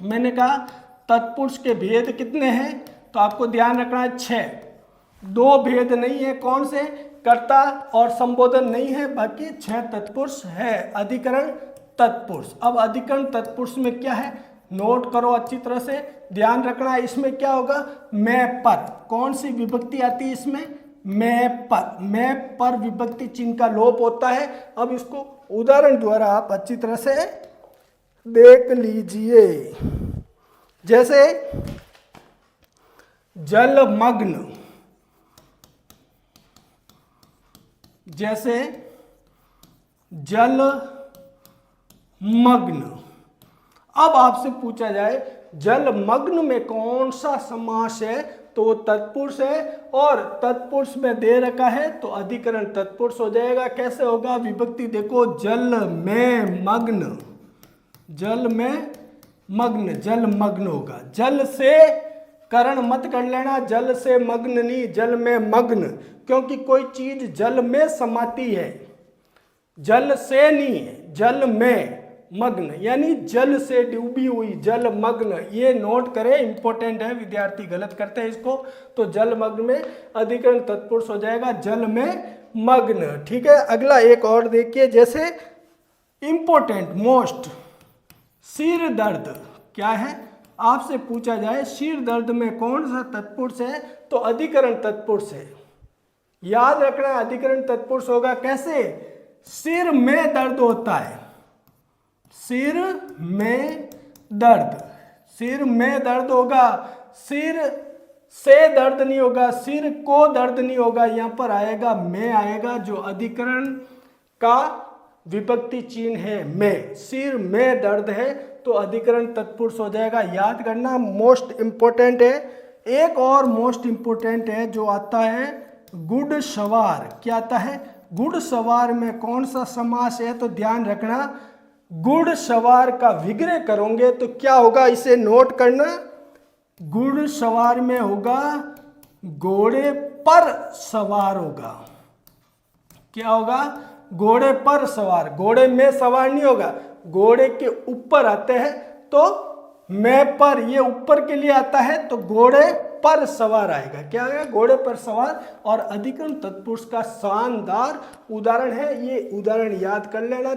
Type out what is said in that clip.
मैंने कहा तत्पुरुष के भेद कितने हैं, तो आपको ध्यान रखना है 6। 2 भेद नहीं है, कौन से, कर्ता और संबोधन नहीं है, बाकी 6 तत्पुरुष है। अधिकरण तत्पुरुष। अब अधिकरण तत्पुरुष में क्या है, नोट करो अच्छी तरह से, ध्यान रखना है। इसमें क्या होगा, मैं पर, कौन सी विभक्ति आती है इसमें, मैं पर विभक्ति चिन्ह का लोप होता है। अब इसको उदाहरण द्वारा आप अच्छी तरह से देख लीजिए। जैसे जलमग्न, जैसे जलमग्न। अब आपसे पूछा जाए जलमग्न में कौन सा समास है, तो वो तत्पुरुष है, और तत्पुरुष में दे रखा है तो अधिकरण तत्पुरुष हो जाएगा। कैसे होगा, विभक्ति देखो, जल में मग्न, जल में मग्न, जलमग्न होगा। जल से करण मत कर लेना, जल से मग्न नहीं, जल में मग्न, क्योंकि कोई चीज जल में समाती है, जल से नहीं है, जल में मग्न यानी जल से डूबी हुई, जलमग्न। ये नोट करें, इंपॉर्टेंट है, विद्यार्थी गलत करते हैं इसको। तो जलमग्न में अधिकरण तत्पुरुष हो जाएगा जल में मग्न। ठीक है, अगला एक और देखिए, जैसे इंपॉर्टेंट मोस्ट, सिर दर्द। क्या है, आपसे पूछा जाए सिर दर्द में कौन सा तत्पुरुष है, तो अधिकरण तत्पुरुष है। याद रखना अधिकरण तत्पुरुष होगा। कैसे, सिर में दर्द होता है, सिर में दर्द, सिर में दर्द होगा, सिर से दर्द नहीं होगा, सिर को दर्द नहीं होगा, यहां पर आएगा में आएगा, जो अधिकरण का विभक्ति चिन्ह है में। सिर में दर्द है तो अधिकरण तत्पुरुष हो जाएगा। याद करना, मोस्ट इंपोर्टेंट है। एक और मोस्ट इंपोर्टेंट है जो आता है गुड सवार। क्या आता है, गुड सवार में कौन सा समास है, तो ध्यान रखना, गुड सवार का विग्रह करोगे तो क्या होगा, इसे नोट करना। गुड सवार में होगा घोड़े पर सवार होगा। क्या होगा, घोड़े पर सवार, घोड़े में सवार नहीं होगा, घोड़े के ऊपर आते हैं तो मैं पर, ये ऊपर के लिए आता है तो घोड़े पर सवार आएगा। क्या आएगा, घोड़े पर सवार। और अधिकरण तत्पुरुष का शानदार उदाहरण है, ये उदाहरण याद कर लेना।